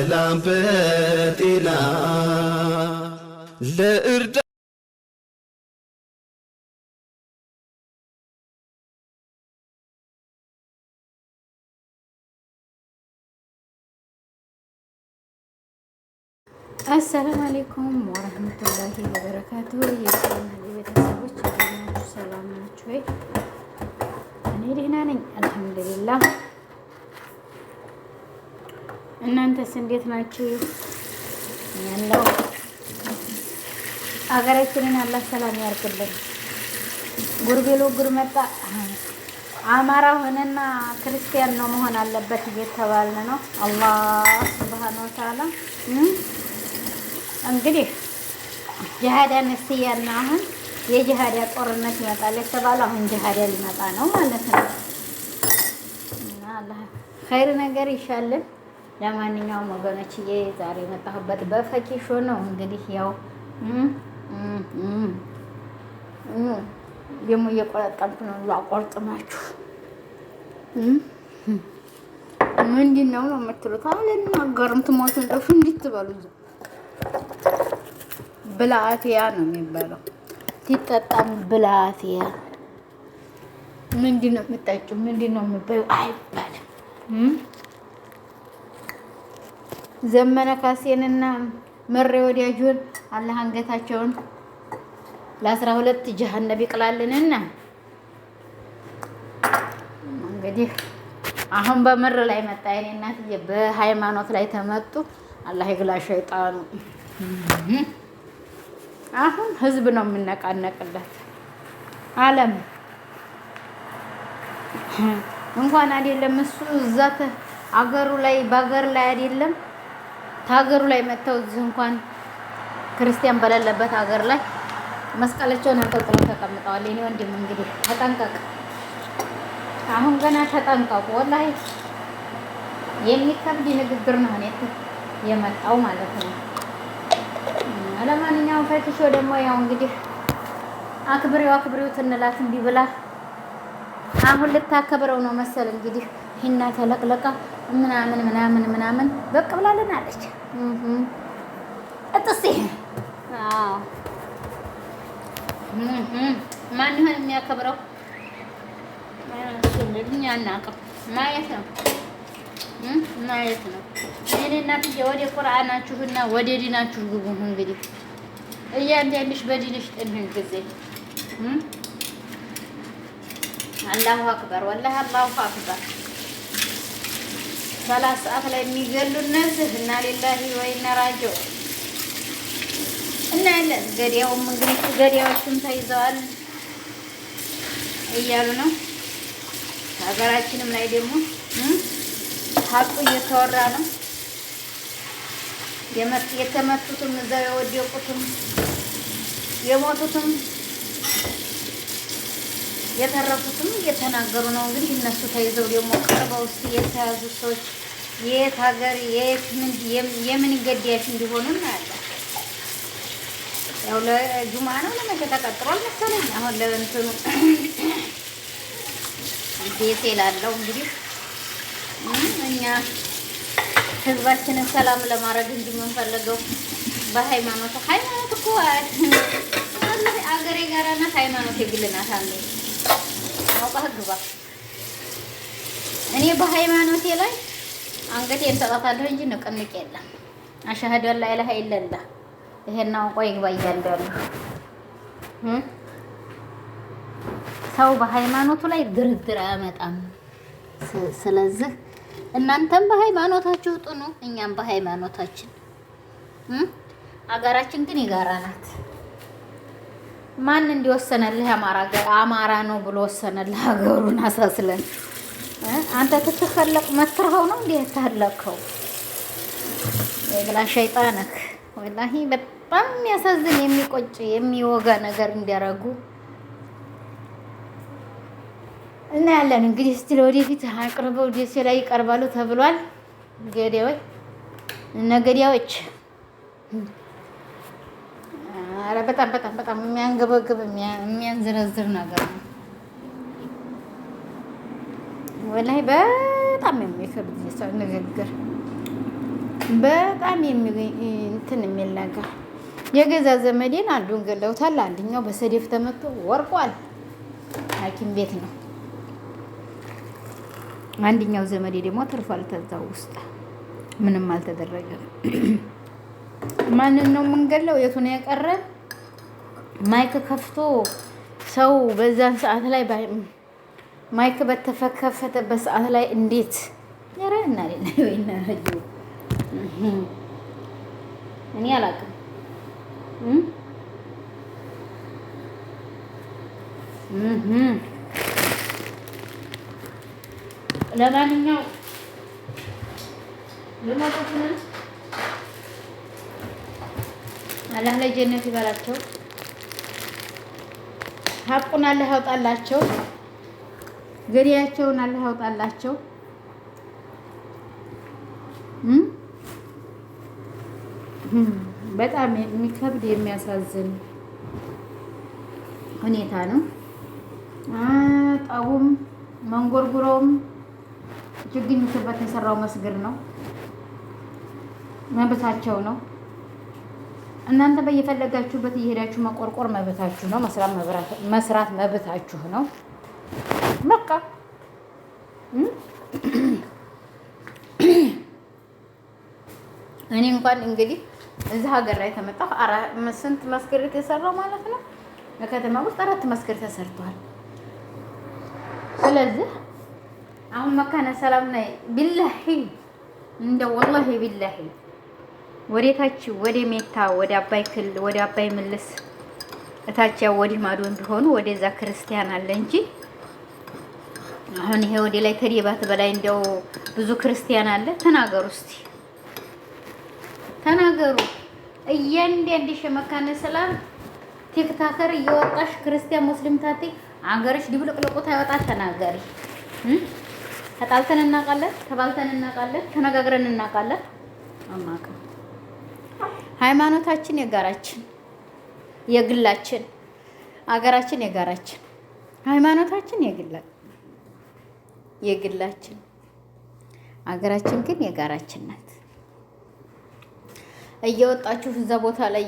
በሰላም በጤና ለእርዳ አሰላሙ አለይኩም ወረህመቱላሂ ወበረካቱ። የቻናሌ ቤተሰቦች ናችሁ? ሰላም ናችሁ ወይ? እኔ ደህና ነኝ አልሐምዱሊላህ። እናንተስ እንዴት ናችሁ? ያለው አገራችንን አላህ ሰላም ያርግልን። ጉርቤሎ ጉር መጣ። አማራ ሆነና ክርስቲያን ነው መሆን አለበት እየተባለ ነው። አላህ ሱብሃነሁ ወተዓላ እንግዲህ ጂሃድ ነፍስያና አሁን የጂሃድ ጦርነት ይመጣል የተባለው አሁን ጂሃድ ሊመጣ ነው ማለት ነው። እና አላህ ኸይር ነገር ይሻልን። ለማንኛውም ወገኖችዬ ዛሬ የመጣሁበት በፈኪሾ ነው። እንግዲህ ያው ደግሞ እየቆረጠምኩ ነው። ላቆርጥማችሁ ምንድን ነው የምትሉት? አልናገርም። ትሞቱ እንደው እንድትበሉ ብላአፊያ ነው የሚባለው። ሲጠጣም ብላአፊያ። ምንድን ነው የምጠጪው? ምንድን ነው የምትበይው አይባልም። ዘመነ ካሴንና መሬ ወዲያጁን አላህ አንገታቸውን ለ12 ጀሃነም ይቅላልንና እንግዲህ አሁን በምር ላይ መጣ። የኔ እናትዬ በሃይማኖት ላይ ተመጡ። አላህ ይግላ ሸይጣኑ። አሁን ህዝብ ነው የምነቃነቅለት። ዓለም እንኳን አይደለም እሱ እዛ አገሩ ላይ በአገር ላይ አይደለም ታገሩ ላይ መተው እዚህ እንኳን ክርስቲያን በሌለበት ሀገር ላይ መስቀላቸውን አንጠልጥለው ተቀምጠዋል። የኔ ወንድም እንግዲህ ተጠንቀቅ። አሁን ገና ተጠንቀቁ። ወላሂ የሚከብድ ንግግር ነው የመጣው ማለት ነው። ለማንኛውም ፈትሾ ደግሞ ያው እንግዲህ አክብሬው ትንላት እንቢ ብላ አሁን ልታከብረው ነው መሰል እንግዲህ ሂና ተለቅለቃ ምናምን በቃ ብላለናለች። እጥሴ አዎ ማን ይሆን የሚያከብረው? እኛ አናውቅም። ማየት ነው። እኔ እናትዬ ወደ ቁርአናችሁና ወደ ዲናችሁ ግቡ። እንግዲህ እያንዳንድሽ በዲንሽ ጥንህን ጊዜ አላሁ አክበር ወላሂ አላሁ አክበር። 3 ሰዓት ላይ የሚገሉ እነዚህ እና ሊላሂ ወኢና ራጂዑን እና ያለን ገዲያውም እንግዲህ ገዲያዎችም ተይዘዋል እያሉ ነው። ሀገራችንም ላይ ደግሞ ሀቁ እየተወራ ነው። የተመቱትም እዛው የወደቁትም የሞቱትም የተረፉትም እየተናገሩ ነው። እንግዲህ እነሱ ተይዘው ደግሞ ቀርበው እስኪ የተያዙ ሰዎች የት ሀገር የምን ገዳያች እንዲሆኑ እናያለን። ያው ለጁማ ነው ለመቼ ተቀጥሯል መሰለኝ። አሁን ለእንትኑ ቤት ላለው እንግዲህ እኛ ህዝባችንን ሰላም ለማድረግ እንጂ የምንፈልገው በሃይማኖት እኮ አገሬ ጋራ ናት፣ ሃይማኖት የግል ናት። አለ አውቃህ ግባ። እኔ በሃይማኖቴ ላይ አንገቴን ሰጣታለሁ እንጂ ንቅንቅ የለም። አሽሀዱ አን ላ ኢላሀ ኢለላህ ይሄን አውቆ ይግባ እያንዳንዱ ሰው በሃይማኖቱ ላይ ድርድር አያመጣም። ስለዚህ እናንተም በሃይማኖታችሁ ጥኑ፣ እኛም በሃይማኖታችን። አገራችን ግን የጋራ ናት። ማን እንዲወሰነልህ አማራ ነው ብሎ ወሰነልህ ሀገሩን አሳስለን? አንተ ትተኸለቅ መትረኸው ነው እንዴ ታለከው? የግላ ሸይጣንክ ወላሂ በጣም የሚያሳዝን የሚቆጭ የሚወጋ ነገር እንዲያረጉ እና ያለን እንግዲህ እስቲ ለወደፊት አቅርበው ደሴ ላይ ይቀርባሉ ተብሏል። ገዳዮች እነ ገዳዮች ኧረ በጣም የሚያንገበግብ የሚያንዝረዝር ነገር ነው ወላሂ። በጣም የሚከብድ የሰው ንግግር በጣም እንትን የሚል ነገር የገዛ ዘመዴን አንዱን ገለውታል። አንደኛው በሰደፍ ተመቶ ወርቋል። ሐኪም ቤት ነው። አንደኛው ዘመዴ ደግሞ ተርፏል። ተዛው ውስጥ ምንም አልተደረገም። ማንን ነው የምንገለው? የቱ ነው የቀረን? ማይክ ከፍቶ ሰው በዛን ሰዓት ላይ ማይክ በተከፈተበት ሰዓት ላይ እንዴት ያረና ወይና እኔ አላውቅም። ለማንኛውም ልሞቱትን አላህ ለጀነት ይበላቸው። ሀቁን አላህ ያውጣላቸው። ገሪያቸውን አላህ ያውጣላቸው። በጣም የሚከብድ የሚያሳዝን ሁኔታ ነው። ጠቡም መንጎርጉሮውም ችግኝ ስበት የሰራው መስግር ነው። መብታቸው ነው። እናንተ በየፈለጋችሁበት እየሄዳችሁ መቆርቆር መብታችሁ ነው። መስራት መብታችሁ ነው። በቃ እኔ እንኳን እንግዲህ እዚህ ሀገር ላይ ተመጣሁ ስንት መስጊድ የተሰራው ማለት ነው። በከተማ ውስጥ 4 መስጊድ ተሰርቷል። ስለዚህ አሁን መካነ ሰላም ላይ ቢላሂ እንደ ወላሂ ቢላሂ ወዴታች ወደ ሜታ ወደ አባይ ክል ወደ አባይ ምልስ እታች ያው ወዲህ ማዶን ቢሆኑ ወደዛ ክርስቲያን አለ እንጂ አሁን ይሄ ወደ ላይ ተሪባት በላይ እንደው ብዙ ክርስቲያን አለ። ተናገሩ እስቲ ተናገሩ። እያንዳንድሽ መካነ ሰላም ቲክታከር እየወጣሽ ክርስቲያን ሙስሊም ታቲ አገርሽ ድብልቅልቁ ታይወጣ ተናገሪ። ተጣልተን እናውቃለን፣ ተባልተን እናውቃለን፣ ተነጋግረን እናውቃለን። አማካ ሃይማኖታችን የጋራችን የግላችን፣ አገራችን የጋራችን፣ ሃይማኖታችን የግላችን፣ አገራችን ግን የጋራችን ናት። እየወጣችሁ እዛ ቦታ ላይ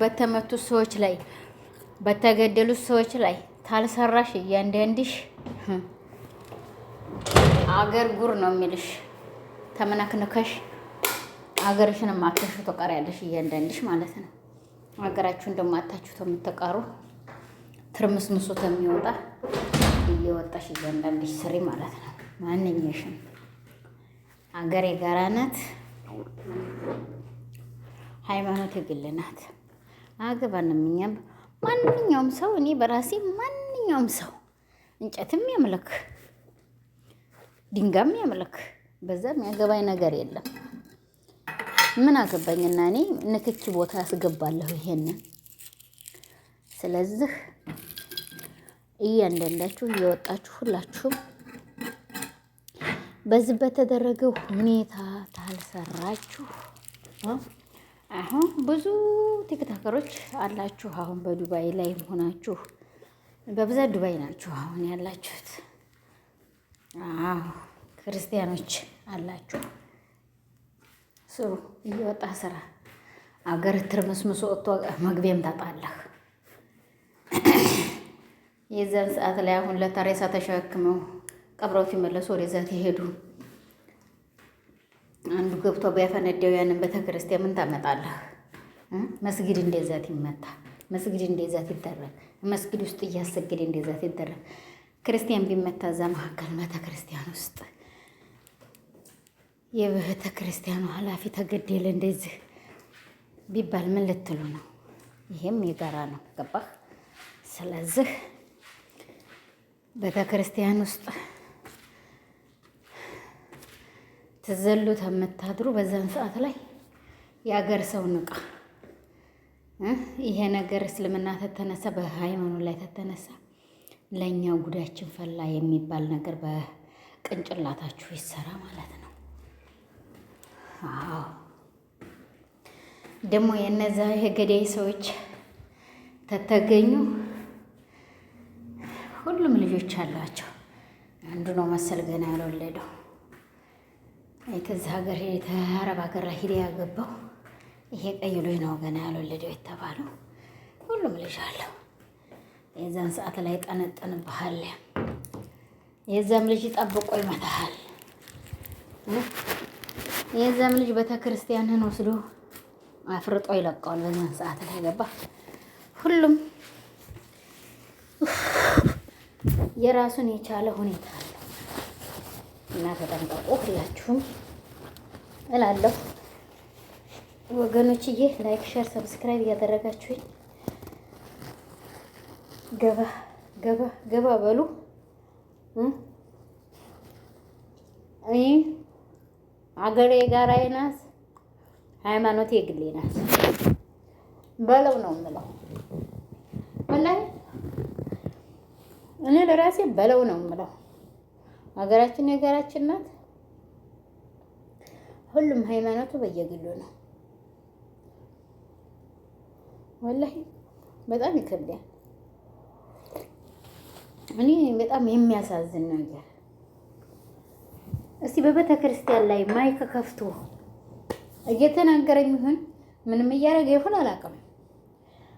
በተመቱ ሰዎች ላይ በተገደሉ ሰዎች ላይ ታልሰራሽ እያንዳንድሽ አገር ጉር ነው የሚልሽ። ተመናክነከሽ አገርሽን ማከሽ ተቀሪያለሽ እያንዳንድሽ ማለት ነው። አገራችሁን ደግሞ አታችሁ ተምትቀሩ ትርምስምሱ ተሚወጣ እየወጣሽ እያንዳንድሽ ስሪ ማለት ነው። ማንኛሽም አገር የጋራ ናት። ሃይማኖት የግል ናት። አገባንም እኛም ማንኛውም ሰው እኔ በራሴ ማንኛውም ሰው እንጨትም ያምልክ ድንጋይም ያምልክ በዛ የሚያገባኝ ነገር የለም። ምን አገባኝና እኔ ንክኪ ቦታ ያስገባለሁ ይሄንን። ስለዚህ እያንዳንዳችሁ እየወጣችሁ ሁላችሁም በዚህ በተደረገው ሁኔታ ታልሰራችሁ አሁን ብዙ ቲክታከሮች አላችሁ። አሁን በዱባይ ላይ ሆናችሁ በብዛት ዱባይ ናችሁ አሁን ያላችሁት። አዎ ክርስቲያኖች አላችሁ። ስሩ፣ እየወጣ ስራ። አገር ትርምስምስ ወጥቶ መግቢያም ታጣለህ። የዛን ሰዓት ላይ አሁን ለታሬሳ ተሸክመው ቀብረው ሲመለሱ ወደዛ ትሄዱ አንዱ ገብቶ ቢያፈነደው ያንን ቤተክርስቲያን ምን ታመጣለህ? መስጊድ እንደዛት ይመታ፣ መስጊድ እንደዛት ይደረግ፣ መስጊድ ውስጥ እያሰገደ እንደዛት ይደረግ። ክርስቲያን ቢመታ እዛ መካከል ቤተክርስቲያን ውስጥ የቤተክርስቲያኑ ኃላፊ ተገደለ እንደዚህ ቢባል ምን ልትሉ ነው? ይሄም የጋራ ነው። ገባህ? ስለዚህ ቤተክርስቲያን ውስጥ ትዘሉ ተመታድሩ በዛን ሰዓት ላይ የአገር ሰው ንቃ። ይሄ ነገር እስልምና ተተነሳ በሃይማኖት ላይ ተተነሳ ለኛ ጉዳችን ፈላ የሚባል ነገር በቅንጭላታችሁ ይሰራ ማለት ነው። አዎ ደግሞ የነዛ የገዳይ ሰዎች ተተገኙ ሁሉም ልጆች አሏቸው። አንዱ ነው መሰል ገና ያልወለደው ከዚህ ሀገር አረብ ሀገር ላይ ሂደ ያገባው ይሄ ቀይ ልጅ ነው ገና ያልወለደው የተባለው። ሁሉም ልጅ አለው። የዛን ሰዓት ላይ ጠነጠንብሃል። የዛም ልጅ ጠብቆ ይመታሃል። የዛም ልጅ ቤተክርስቲያንን ወስዶ አፍርጦ ይለቀዋል። በዛን ሰዓት ላይ ገባ። ሁሉም የራሱን የቻለ ሁኔታ አለው እና ተጠንቀቁ ሁላችሁም እላለሁ ወገኖችዬ። ላይክ፣ ሼር፣ ሰብስክራይብ እያደረጋችሁኝ ገባ ገባ ገባ በሉ። እኔ አገሬ ጋራዬ ናት፣ ሃይማኖቴ የግሌ ናት በለው ነው የምለው። ወላሂ እኔ ለራሴ በለው ነው የምለው። ሀገራችን የሀገራችን ናት። ሁሉም ሃይማኖቱ በየግሉ ነው። ወላሂ በጣም ይከብዳል። እኔ በጣም የሚያሳዝን ነገር እስቲ በቤተ ክርስቲያን ላይ ማይክ ከፍቶ እየተናገረ ይሁን ምንም እያደረገ ይሁን አላውቅም።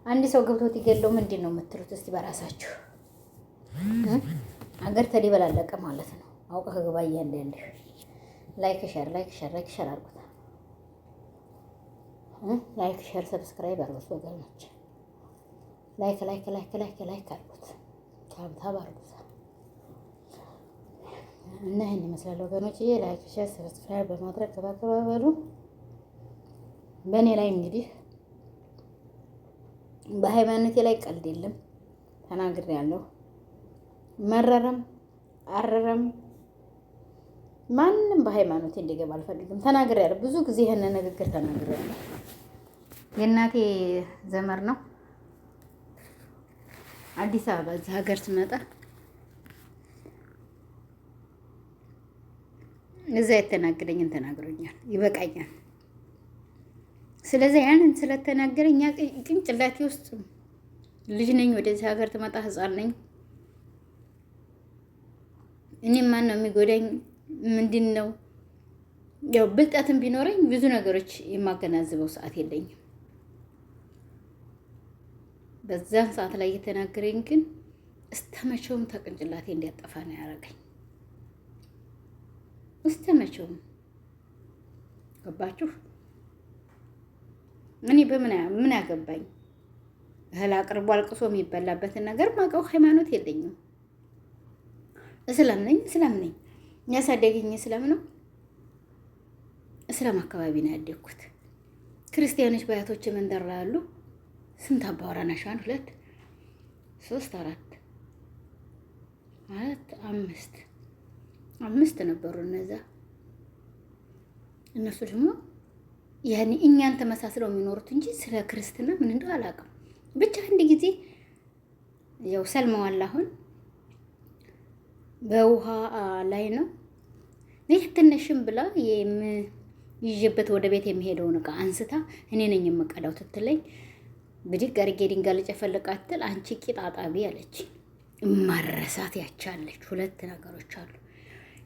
አንድ ሰው ገብቶት ይገለው ምንድን ነው የምትሉት? እስቲ በራሳችሁ አገር ተደበላለቀ ማለት ነው። አውቀህ ግባ እያንዳንድህ። ላይክ ሸር አድርጉት። ላይክ ሸር ሰብስክራይብ አድርጉት ወገኖች። ላይክ አድርጉት። ታብታብ አድርጉት እና ይሄን ይመስላል ወገኖች። ላይክ ሸር ሰብስክራይብ በማድረግ ገባ በሉ። በእኔ ላይ እንግዲህ በሃይማኖቴ ላይ ቀልድ የለም ተናግሬያለሁ። መረረም አረረም ማንም በሃይማኖቴ እንዲገባ አልፈልግም። ተናግሬያለሁ። ብዙ ጊዜ ይሄን ንግግር ተናግሬያለሁ። የእናቴ ዘመር ነው አዲስ አበባ እዚህ ሀገር ስመጣ እዛ የተናገረኝን ተናግሮኛል። ይበቃኛል። ስለዚህ ያንን ስለተናገረኝ ቅንጭላቴ ውስጥ ልጅ ነኝ። ወደዚህ ሀገር ትመጣ ህፃን ነኝ። እኔም ማን ነው የሚጎዳኝ? ምንድን ነው ያው ብልጠትም ቢኖረኝ ብዙ ነገሮች የማገናዝበው ሰዓት የለኝም። በዛን ሰዓት ላይ የተናገረኝ ግን እስተመቼውም ተቅንጭላቴ እንዲያጠፋ ነው ያደረገኝ። እስተመቼውም ገባችሁ? እኔ ምን ያገባኝ? እህል አቅርቦ አልቅሶ የሚበላበትን ነገር ማውቀው ሃይማኖት የለኝም። እስላም ነኝ። ያሳደገኝ እስላም ነው። እስላም አካባቢ ነው ያደግኩት። ክርስቲያኖች በአያቶች መንደር ላይ ያሉ ስንት አባወራ ነሽ? 1 2 3 4 5 ነበሩ። እነሱ ደግሞ ያኔ እኛን ተመሳስለው የሚኖሩት እንጂ ስለ ክርስትና ምን እንደው አላውቅም። ብቻ አንድ ጊዜ ያው ሰልመዋል። አሁን በውሃ ላይ ነው ይህ ትንሽም ብላ ይዤበት ወደ ቤት የሚሄደውን ዕቃ አንስታ እኔ ነኝ የምቀዳው ትትለኝ ብድግ አድርጌ ድንጋይ ልጨፈልቃትል አንቺ ቂጥ አጣቢ አለች። ማረሳት ያቻለች 2 ነገሮች አሉ።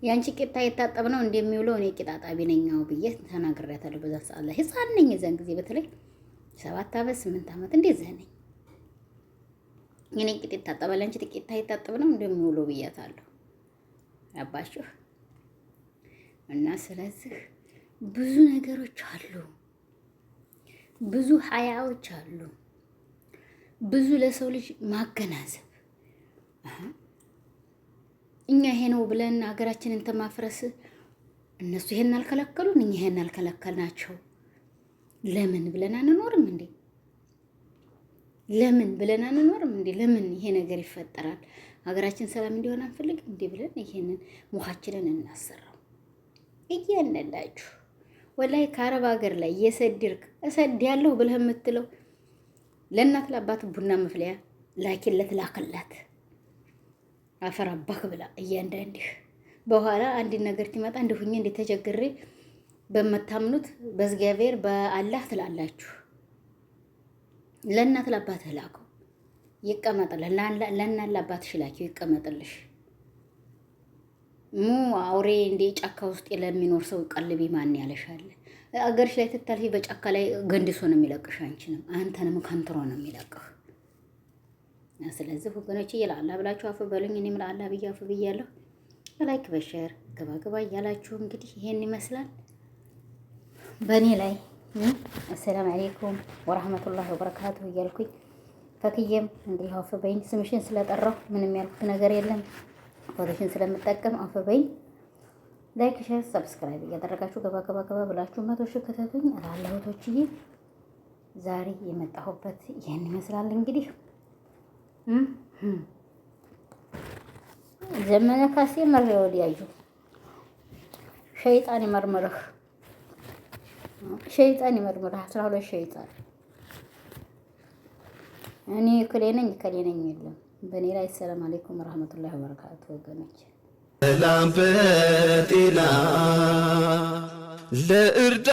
ያንቺ ቂጣ የታጠብ ነው እንደሚውለው እኔ ቂጥ አጣቢ ነኛው ብዬ ተናግሬያታለሁ። በዛ ሰዓት ላይ ህፃን ነኝ። የዛን ጊዜ በተለይ 7 ዓመት 8 ዓመት እንደዚህ ነኝ። እኔ ቂጥ የታጠባል አንቺ ቂጣ የታጠብ ነው እንደሚውለው ብያታለሁ። አባችሁ እና ስለዚህ ብዙ ነገሮች አሉ፣ ብዙ ሀያዎች አሉ፣ ብዙ ለሰው ልጅ ማገናዘብ። እኛ ይሄ ነው ብለን ሀገራችንን ተማፍረስ እነሱ ይሄን አልከለከሉን፣ እኛ ይሄን አልከለከልናቸው። ለምን ብለን አንኖርም እንዴ? ለምን ብለን አንኖርም እንዴ? ለምን ይሄ ነገር ይፈጠራል? ሀገራችን ሰላም እንዲሆን አንፈልግም እንዴ ብለን ይሄንን ሙኻችንን እናሰራው። እያንዳንዳችሁ ወላይ ከአረብ ሀገር ላይ የሰድርክ እሰድያለሁ ብለህ የምትለው ለእናት ለአባት ቡና መፍለያ ላኪለት ላክላት አፈር አባክ ብላ እያንዳንድህ በኋላ አንድ ነገር ሲመጣ እንደሁኝ እንደተቸግሬ በመታምኑት በእግዚአብሔር በአላህ ትላላችሁ። ለእናት ለአባት ላከው ይቀመጥልህ። ለእናት ለአባትሽ ላኪው ይቀመጥልሽ። ሙ አውሬ እንደ ጫካ ውስጥ ለሚኖር ሰው ቀልቢ ማን ያለሻል? አገርሽ ላይ ትታልፊ በጫካ ላይ ገንድሶ ነው የሚለቅሽ። አንቺንም አንተንም ከንትሮ ነው የሚለቅህ። ስለዚህ ወገኖች ይላል ብላችሁ አፍ በሉኝ። እኔም ለአላህ ብዬ አፍ ብያለሁ። ላይክ በሸር ገባ ገባ እያላችሁ እንግዲህ ይሄን ይመስላል በእኔ ላይ። አሰላም አለይኩም ወራህመቱላሂ ወበረካቱሁ እያልኩኝ ፈክዬም እንግዲህ አፍ በይኝ። ስምሽን ስለጠራሁ ምንም ያልኩት ነገር የለም። ፎቶሽን ስለምጠቀም አፍ በይኝ። ላይክ ሼር ሰብስክራይብ እያደረጋችሁ ገባ ገባ ገባ ብላችሁ 100 ሺህ ከተቱኝ እላለሁ። እህቶችዬ ዛሬ የመጣሁበት ይሄን ይመስላል እንግዲህ ዘመነ ካሴ መሬ ወዲያዩ ሸይጣን ይመርምርህ፣ ሸይጣን ይመርምርህ። 12 ሸይጣን እኔ ከሌ ነኝ የለም በእኔ ላይ። ሰላም አለይኩም ወራህመቱላሂ ወበረካቱ ወገኖች። ሰላም በጤና ለእርዳ